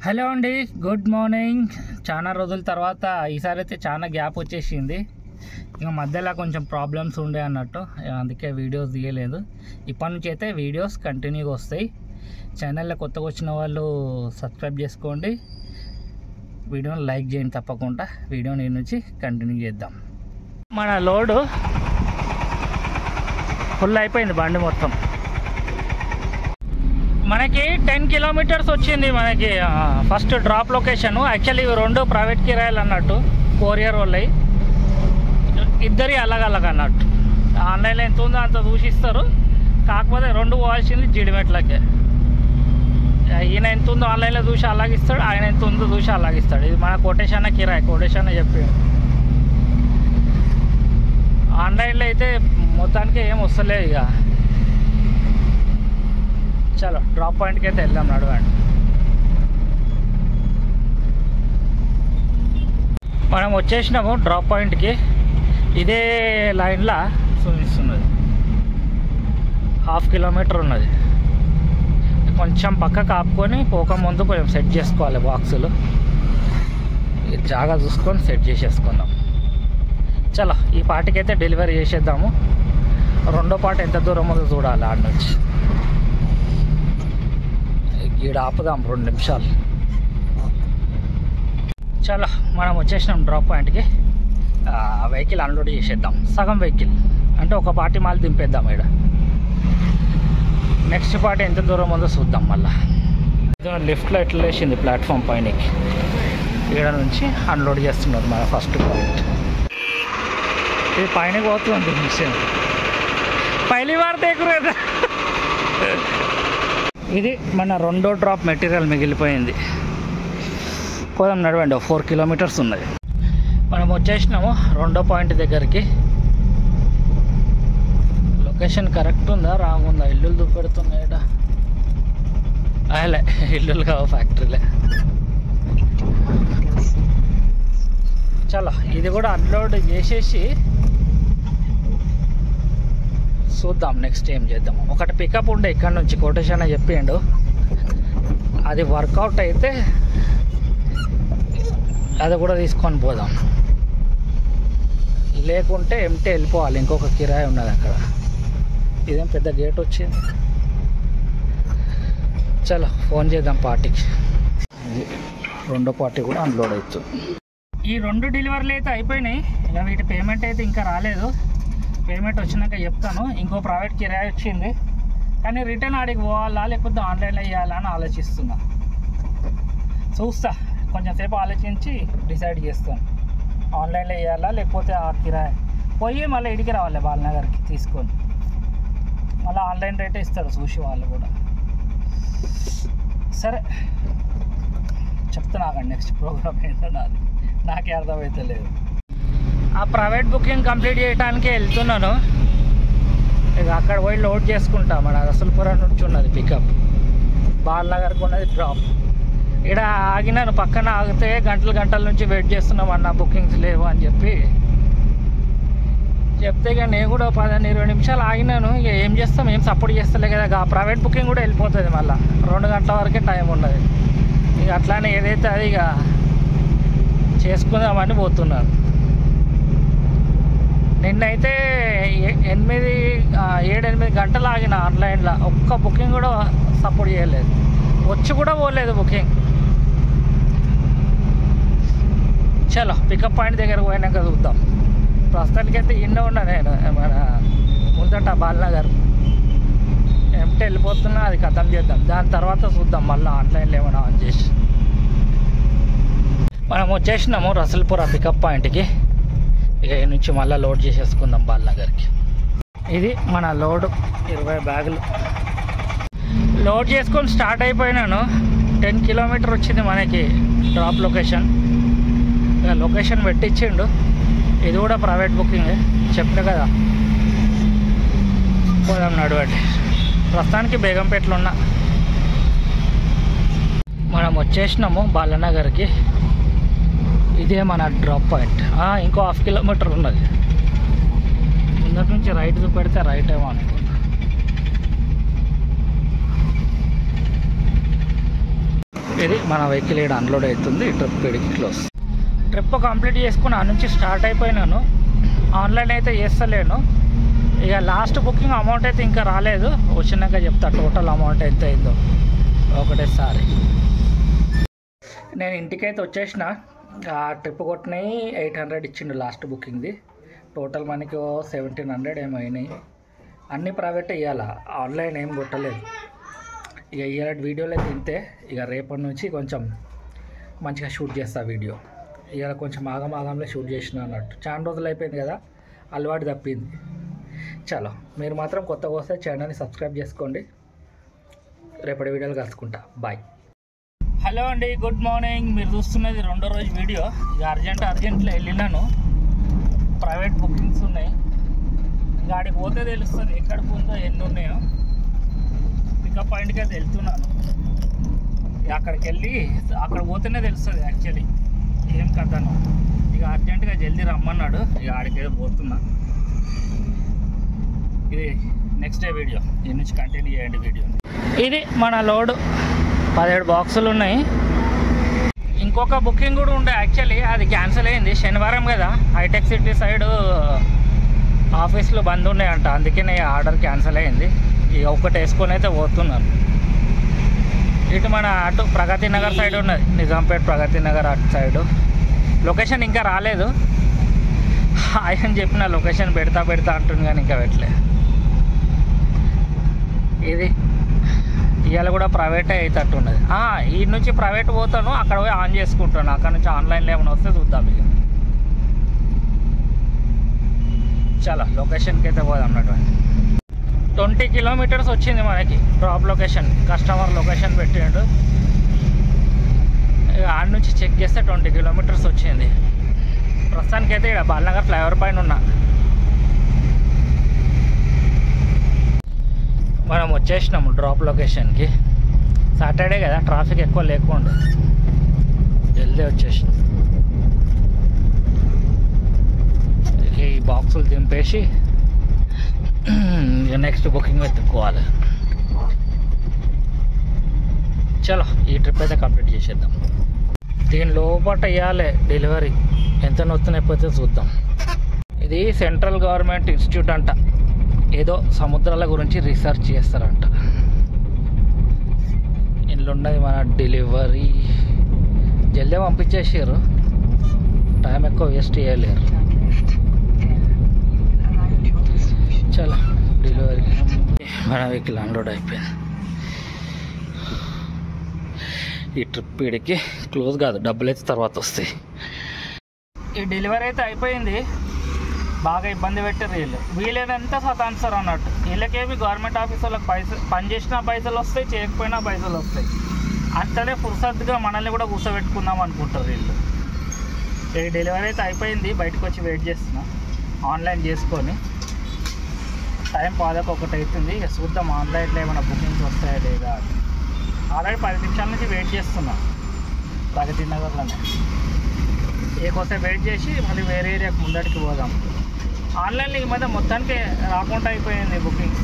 Hello అండి, good morning. చాలా రోజుల తర్వాత ఈసారి అయితే చాలా గ్యాప్ వచ్చేసింది. ఇంకా మధ్యలో కొంచెం ప్రాబ్లమ్స్ ఉండే అన్నట్టు, అందుకే వీడియోస్ తీయలేదు. ఇప్పటి నుంచి అయితే వీడియోస్ కంటిన్యూగా వస్తాయి. ఛానల్లో కొత్తగా వచ్చిన వాళ్ళు సబ్స్క్రైబ్ చేసుకోండి, వీడియోని లైక్ చేయండి తప్పకుండా. వీడియో నేను నుంచి కంటిన్యూ చేద్దాం. మన లోడు ఫుల్ అయిపోయింది, బండి మొత్తం. మనకి 10 కిలోమీటర్స్ వచ్చింది. మనకి ఫస్ట్ డ్రాప్ లొకేషన్. యాక్చువల్లీ ఇవి రెండు ప్రైవేట్ కిరాయిలు అన్నట్టు, కొరియర్ వాళ్ళవి. ఇద్దరి అలగలగ అన్నట్టు. ఆన్లైన్లో ఎంత ఉందో అంత చూసిస్తారు. కాకపోతే రెండు పోవాల్సింది జీడిమెట్లకే. ఈయన ఎంత ఉందో ఆన్లైన్లో చూసి అలాగిస్తాడు, ఆయన ఎంత ఉందో చూసి అలాగిస్తాడు. ఇది మన కొటేషన్ కిరాయి, కొటేషన్ చెప్పాడు. ఆన్లైన్లో అయితే మొత్తానికి ఏం వస్తలేదు. ఇక చలో డ్రాప్ పాయింట్కి అయితే వెళ్దాం, నడవండి. మనం వచ్చేసినాము డ్రాప్ పాయింట్కి. ఇదే లైన్లో చూపిస్తున్నది, 1/2 కిలోమీటర్ ఉన్నది. కొంచెం పక్కకు ఆపుకొని పోక ముందు కొంచెం సెట్ చేసుకోవాలి బాక్సులు. జాగా చూసుకొని సెట్ చేసేసుకుందాం. చలో ఈ పార్టీకి డెలివరీ చేసేద్దాము. రెండో పాట ఎంత దూరం ఉందో చూడాలి. ఆడ నుంచి ఈడ ఆపుదాం 2 నిమిషాలు. చలో మనం వచ్చేసినాం డ్రాప్ పాయింట్కి. వెహికల్ అన్లోడ్ చేసేద్దాం. సగం వెహికల్ అంటే ఒక పార్టీ మాల్ దింపేద్దాం. ఈడ నెక్స్ట్ పార్టీ ఎంత దూరం ఉందో చూద్దాం. మళ్ళీ లిఫ్ట్లో ఎట్లా వేసింది ప్లాట్ఫామ్ పైనకి. ఈడ నుంచి అన్లోడ్ చేస్తున్నారు మన ఫస్ట్ పాయింట్. ఇది పైన పోతుంది మిషన్. పైలి వారితే ఎక్కువ. ఇది మన రెండో డ్రాప్ మెటీరియల్ మిగిలిపోయింది. పోదాం, నడవండి. 4 కిలోమీటర్స్ ఉన్నది. మనం వచ్చేసినాము రెండో పాయింట్ దగ్గరికి. లొకేషన్ కరెక్ట్ ఉందా రాగుందా? ఇల్లులు చూపెడుతున్నాయట. అలే ఇల్లులు కావు, ఫ్యాక్టరీలే. చలో ఇది కూడా అన్లోడ్ చేసేసి చూద్దాం నెక్స్ట్ ఏం చేద్దాం. ఒకటి పికప్ ఉండే ఇక్కడ నుంచి, కొటేషన్ చెప్పిండు. అది వర్కౌట్ అయితే అది కూడా తీసుకొని పోదాం. లేకుంటే ఎంటే వెళ్ళిపోవాలి. ఇంకొక కిరాయి ఉన్నది అక్కడ. ఇదేం పెద్ద గేట్ వచ్చింది. చలో ఫోన్ చేద్దాం పార్టీకి. రెండో పార్టీ కూడా అన్లోడ్ అవుతుంది. ఈ 2 డెలివరీలు అయితే అయిపోయినాయి. ఇక వీటి పేమెంట్ అయితే ఇంకా రాలేదు. పేమెంట్ వచ్చినాక చెప్తాను. ఇంకో ప్రైవేట్ కిరాయి వచ్చింది, కానీ రిటర్న్ ఆడికి పోవాలా లేకపోతే ఆన్లైన్లో వేయాలా అని ఆలోచిస్తున్నా. చూస్తా, కొంచెం సేపు ఆలోచించి డిసైడ్ చేస్తాను. ఆన్లైన్లో వేయాలా లేకపోతే ఆ కిరాయి పోయి మళ్ళీ ఇడికి రావాలి బాలనగర్కి తీసుకొని. మళ్ళీ ఆన్లైన్ రేటే ఇస్తారు చూసి వాళ్ళు కూడా. సరే చెప్తాను, ఆగండి. నెక్స్ట్ ప్రోగ్రామ్ ఏంటో నాకే అర్థమైతే లేదు. ఆ ప్రైవేట్ బుకింగ్ కంప్లీట్ చేయడానికే వెళ్తున్నాను. ఇక అక్కడ పోయి లోడ్ చేసుకుంటా. మన రసూల్పురం నుంచి ఉన్నది పికప్, బాలనగర్కి ఉన్నది డ్రాప్. ఇక్కడ ఆగినాను, పక్కన ఆగితే గంటల నుంచి వెయిట్ చేస్తున్నాం అన్న, బుకింగ్స్ లేవు అని చెప్తే ఇక నేను కూడా 15-20 నిమిషాలు ఆగినాను. ఇక ఏం చేస్తాం, ఏం సపోర్ట్ చేస్తలే కదా. ఆ ప్రైవేట్ బుకింగ్ కూడా వెళ్ళిపోతుంది. మళ్ళీ 2 గంటల వరకే టైం ఉన్నది. ఇక అట్లానే ఏదైతే అది ఇక చేసుకుందామని పోతున్నాను. నిన్నైతే 7-8 గంటలు ఆగిన ఆన్లైన్లో. ఒక్క బుకింగ్ కూడా సపోర్ట్ చేయలేదు, వచ్చి కూడా పోలేదు బుకింగ్. చలో పికప్ పాయింట్ దగ్గరకు పోయినాక చూద్దాం. ప్రస్తుతానికైతే ఇన్నే ఉన్నా నేను, మన ముందట బాలనగర్. ఎంటే వెళ్ళిపోతున్నా, అది ఖతం చేద్దాం. దాని తర్వాత చూద్దాం మళ్ళీ ఆన్లైన్లో ఏమైనా ఆన్ చేసి. మనం వచ్చేసినాము రసూల్పుర పికప్ పాయింట్కి. ఇక ఈ నుంచి మళ్ళీ లోడ్ చేసేసుకుందాం బాలనగర్కి. ఇది మన లోడ్ 20 బ్యాగులు లోడ్ చేసుకొని స్టార్ట్ అయిపోయినాను. 10 కిలోమీటర్ వచ్చింది మనకి డ్రాప్ లొకేషన్. ఇక లొకేషన్ పెట్టించిండు. ఇది కూడా ప్రైవేట్ బుకింగ్ చెప్పిన కదా. పోదాం, నడవండి. ప్రస్తుతానికి బేగంపేటలో ఉన్నా. మనం వచ్చేసినాము బాలనగర్కి. ఇదే మన డ్రాప్ పాయింట్. ఇంకో 1/2 కిలోమీటర్ ఉన్నది. ముందర నుంచి రైట్ చూపెడితే రైట్ ఏమో అనుకుంటా. ఇది మన వెహికల్ ఇక్కడ అన్లోడ్ అవుతుంది. ట్రిప్ ఇడికి క్లోజ్. ట్రిప్ కంప్లీట్ చేసుకుని ఆ నుంచి స్టార్ట్ అయిపోయినాను. ఆన్లైన్ అయితే చేస్తలేను. ఇక లాస్ట్ బుకింగ్ అమౌంట్ అయితే ఇంకా రాలేదు. వచ్చినాక చెప్తా టోటల్ అమౌంట్ ఎంత అయిందో ఒకటేసారి. నేను ఇంటికైతే వచ్చేసిన. ఆ ట్రిప్ కొట్టినాయి 800 ఇచ్చిండు లాస్ట్ బుకింగ్ది. టోటల్ మనకి 1700 ఏమో అయినాయి. అన్నీ ప్రైవేట్ ఇవ్వాలా, ఆన్లైన్ ఏం కొట్టలేదు. ఇక ఇవాళ వీడియోలో అయితే ఇంతే. ఇక రేపటి నుంచి కొంచెం మంచిగా షూట్ చేస్తా వీడియో. ఇవాళ కొంచెం ఆగంలో షూట్ చేసిన అన్నట్టు. చాలా రోజులు అయిపోయింది కదా, అలవాటు తప్పింది. చలో, మీరు మాత్రం కొత్తగా వస్తే ఛానల్ని సబ్స్క్రైబ్ చేసుకోండి. రేపటి వీడియోలు కలుసుకుంటా. బాయ్. హలో అండి, గుడ్ మార్నింగ్. మీరు చూస్తున్నది రెండో రోజు వీడియో. ఇక అర్జెంట్లో వెళ్ళినాను. ప్రైవేట్ బుకింగ్స్ ఉన్నాయి. ఇక ఆడికి పోతే తెలుస్తుంది ఎక్కడికి ఉందో ఎన్ని ఉన్నాయో. పికప్ పాయింట్కి అయితే వెళ్తున్నాను. ఇక అక్కడికి వెళ్ళి అక్కడ పోతేనే తెలుస్తుంది యాక్చువల్లీ ఏం కథను. ఇక అర్జెంటుగా జల్దీ రమ్మన్నాడు. ఇక ఆడికి పోతున్నా. ఇది నెక్స్ట్ డే వీడియో. దీని నుంచి కంటిన్యూ చేయండి వీడియో. ఇది మన లోడ్ 17 బాక్సులు ఉన్నాయి. ఇంకొక బుకింగ్ కూడా ఉండే యాక్చువల్లీ, అది క్యాన్సిల్ అయింది. శనివారం కదా, హైటెక్ సిటీ సైడ్ ఆఫీస్లో బంద్ ఉన్నాయంట, అందుకనే ఆర్డర్ క్యాన్సిల్ అయింది. ఇక ఒకటి వేసుకొని అయితే పోతున్నాను. ఇటు మన అటు ప్రగతి నగర్ సైడ్ ఉన్నది, నిజాంపేట్ ప్రగతి నగర్ అటు సైడు. లొకేషన్ ఇంకా రాలేదు. ఆయన చెప్పిన లొకేషన్ పెడతా అంటుంది కానీ ఇంకా పెట్టలే. ఇది ఇవాళ కూడా ప్రైవేటే అవుతట్టు ఉన్నది. ఈ నుంచి ప్రైవేట్ పోతాను, అక్కడ పోయి ఆన్ చేసుకుంటాను. అక్కడ నుంచి ఆన్లైన్లో ఏమైనా వస్తే చూద్దాం. ఇక చాలా లొకేషన్కి అయితే పోదాం అన్నట్టు. 20 కిలోమీటర్స్ వచ్చింది మనకి డ్రాప్ లొకేషన్. కస్టమర్ లొకేషన్ పెట్టిండు. ఇక ఆడ నుంచి చెక్ చేస్తే 20 కిలోమీటర్స్ వచ్చింది. ప్రస్తుతానికి అయితే ఇక్కడ బాలనగర్ ఫ్లైఓవర్ పైన ఉన్నా. మనం వచ్చేసినాము డ్రాప్ లొకేషన్కి. సాటర్డే కదా, ట్రాఫిక్ ఎక్కువ లేకుండా జల్దీ వచ్చేసినాం. ఈ బాక్సులు దింపేసి నెక్స్ట్ బుకింగ్ వెతుక్కోవాలి. చలో, ఈ ట్రిప్ అయితే కంప్లీట్ చేసేద్దాం. దీని లోపల ఇవ్వాలి డెలివరీ. ఎంత నొత్తునైపోతే చూద్దాం. ఇది సెంట్రల్ గవర్నమెంట్ ఇన్స్టిట్యూట్ అంట. ఏదో సముద్రాల గురించి రీసెర్చ్ చేస్తారంట. ఇంట్లో ఉన్నది మన డెలివరీ. జల్దీ పంపించేసారు, టైం ఎక్కువ వేస్ట్ చేయలేరు. చాలా డెలివరీ మన వెహికల్ అన్లోడ్ అయిపోయింది. ఈ ట్రిప్ వీడికి క్లోజ్ కాదు, డబ్బులు అయితే తర్వాత వస్తాయి. ఈ డెలివరీ అయితే అయిపోయింది. బాగా ఇబ్బంది పెట్టారు వీళ్ళేనంతా సతాన్సారు అన్నట్టు. వీళ్ళకేమి గవర్నమెంట్ ఆఫీస్ వాళ్ళకి పని చేసినా పైసలు వస్తాయి, చేయకపోయినా పైసలు వస్తాయి. అంతనే ఫుర్సత్తుగా మనల్ని కూడా కూర్చోబెట్టుకుందాం అనుకుంటారు వీళ్ళు. ఈ డెలివరీ అయితే అయిపోయింది. బయటకు వచ్చి వెయిట్ చేస్తున్నా ఆన్లైన్ చేసుకొని. టైం 11 అవుతుంది. ఇక చూద్దాం ఆన్లైన్లో ఏమైనా బుకింగ్స్ వస్తాయా లేదా. ఆల్రెడీ 10 నిమిషాల నుంచి వెయిట్ చేస్తున్నా ప్రగతి నగర్లోనే. ఏకోసేపు వెయిట్ చేసి మళ్ళీ వేరే ఏరియాకి ముందటికి పోదాం. ఆన్లైన్లో ఈ మధ్య మొత్తానికి రాకుండా అయిపోయింది బుకింగ్స్.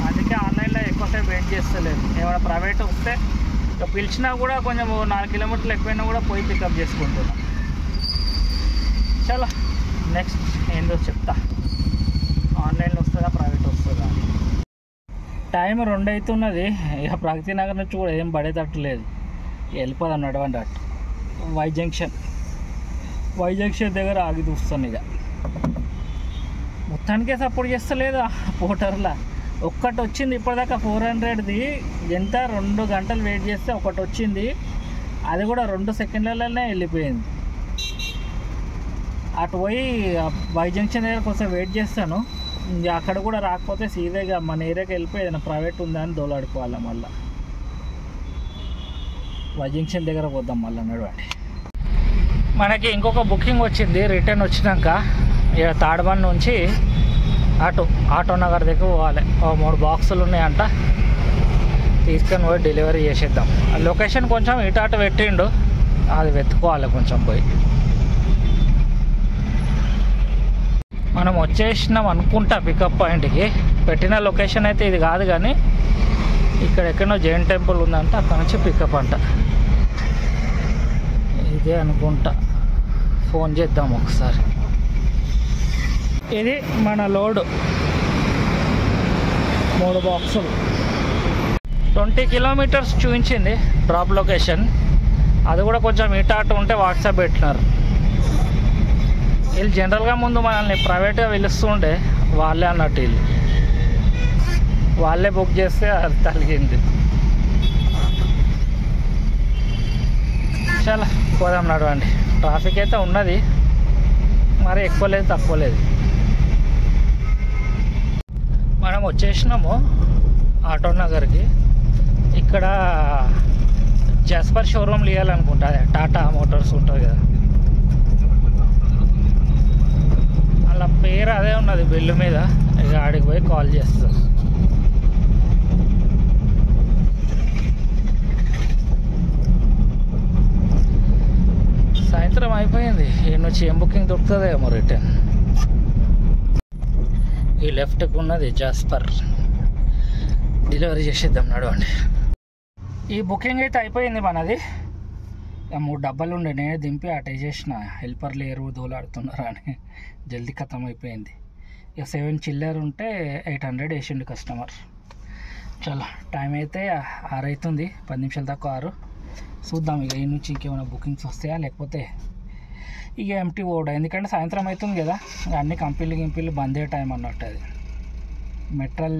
అందుకే ఆన్లైన్లో ఎక్కువసేపు వెయిట్ చేస్తలేదు. ఏమైనా ప్రైవేట్ వస్తే పిలిచినా కూడా కొంచెం 4 కిలోమీటర్లు ఎక్కువైనా కూడా పోయి పికప్ చేసుకుంటున్నాం. చలో, నెక్స్ట్ ఏందో చెప్తా. ఆన్లైన్లో వస్తుందా ప్రైవేట్ వస్తుందా. టైం 2 అవుతున్నది. ఇక ప్రగతి నగర్ నుంచి కూడా ఏం పడేటట్టు లేదు. వెళ్ళిపోదాం నడవండి అటు. వై జంక్షన్ దగ్గర ఆగి చూస్తాను. ఇక మొత్తానికే సపోర్ట్ చేస్తలేదు పోర్టర్లా. ఒక్కటి వచ్చింది ఇప్పటిదాకా 400ది. ఎంత 2 గంటలు వెయిట్ చేస్తే ఒకటి వచ్చింది. అది కూడా 2 సెకండ్లలోనే వెళ్ళిపోయింది. అటు పోయి వై జంక్షన్ దగ్గర కొంచెం వెయిట్ చేస్తాను. అక్కడ కూడా రాకపోతే సీదాగా మన ఏరియాకి వెళ్ళిపోయి ఏదైనా ప్రైవేట్ ఉందా అని దోలాడుకోవాలి. మళ్ళీ వై జంక్షన్ దగ్గర పోద్దాం మళ్ళీ నడవండి. మనకి ఇంకొక బుకింగ్ వచ్చింది. రిటర్న్ వచ్చినాక ఇక తాడబండ్ నుంచి అటు ఆటో నగర్ దగ్గర పోవాలి. 3 బాక్సులు ఉన్నాయంట, తీసుకొని పోయి డెలివరీ చేసేద్దాం. లొకేషన్ కొంచెం ఇటు అటు పెట్టిండు, అది వెతుక్కోవాలి కొంచెం పోయి. మనం వచ్చేసినాం అనుకుంటా పికప్ పాయింట్కి. పెట్టిన లొకేషన్ అయితే ఇది కాదు కానీ ఇక్కడ ఎక్కడో జైన్ టెంపుల్ ఉందంటే అక్కడ నుంచి పికప్ అంట. ఇదే అనుకుంటా, ఫోన్ చేద్దాం ఒకసారి. ఇది మన లోడు 3 బాక్సులు 20 కిలోమీటర్స్ చూపించింది డ్రాప్ లొకేషన్. అది కూడా కొంచెం ఇటాటు ఉంటే వాట్సాప్ పెట్టినారు. వీళ్ళు జనరల్గా ముందు మనల్ని ప్రైవేట్గా పిలుస్తుండే, వాళ్ళే అన్నట్టు వీళ్ళు వాళ్ళే బుక్ చేస్తే అది తలిగింది. చాలా పోదాం నడవండి. ట్రాఫిక్ అయితే ఉన్నది, మరి ఎక్కువ లేదు తక్కువ లేదు. మనం వచ్చేసినాము ఆటో నగర్కి. ఇక్కడ జాస్పర్ షోరూమ్లు ఇవ్వాలనుకుంటా, అదే టాటా మోటార్స్ ఉంటుంది కదా, అలా పేరు అదే ఉన్నది బిల్లు మీద. ఇక ఆడికి పోయి కాల్ చేస్తాం. సాయంత్రం అయిపోయింది. ఈ నుంచి ఏం బుకింగ్ దొరుకుతుందేమో రిటర్న్. ఈ లెఫ్ట్కి ఉన్నది జాస్పర్, డెలివరీ చేసేద్దాం నడవండి. ఈ బుకింగ్ అయితే అయిపోయింది మనది. 3 డబ్బాలు ఉండే, నేనే దింపి అటే చేసిన. హెల్పర్లు ఎరువు దోలాడుతున్నారు అని జల్దీ ఖతం అయిపోయింది. ఇక 7 చిల్లర్ ఉంటే 800 వేసిండు కస్టమర్. చాలా టైం అయితే 6 అవుతుంది, 10 నిమిషాలు తక్కువ 6. చూద్దాం ఇక ఈ నుంచి ఇంకేమైనా బుకింగ్స్ వస్తాయా, లేకపోతే ఇక ఎంటీ పోవడం. ఎందుకంటే సాయంత్రం అవుతుంది కదా, అన్ని కంపెనీలు బందే టైం అన్నట్టు. అది మెట్రల్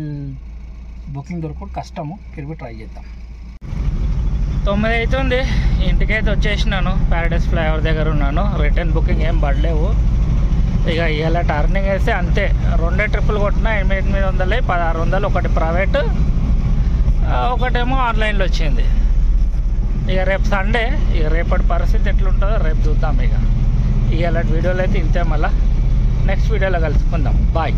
బుకింగ్ దొరకడం కష్టము, తిరిగి ట్రై చేద్దాం. 9 అవుతుంది, ఇంటికైతే వచ్చేసినాను. ప్యారడైస్ ఫ్లైఓవర్ దగ్గర ఉన్నాను. రిటర్న్ బుకింగ్ ఏం పడలేవు. ఇక ఇలా టర్నింగ్ వేస్తే అంతే, 2 ట్రిప్పులు కొట్టినా 800, 1600. ఒకటి ప్రైవేట్, ఒకటేమో ఆన్లైన్లో వచ్చింది. ఇక రేపు సండే, ఇక రేపటి పరిస్థితి ఎట్లుంటుందో రేపు చూద్దాం. ఇక ఇలాంటి వీడియోలు అయితే ఇంతే. మళ్ళీ నెక్స్ట్ వీడియోలో కలుసుకుందాం. బాయ్.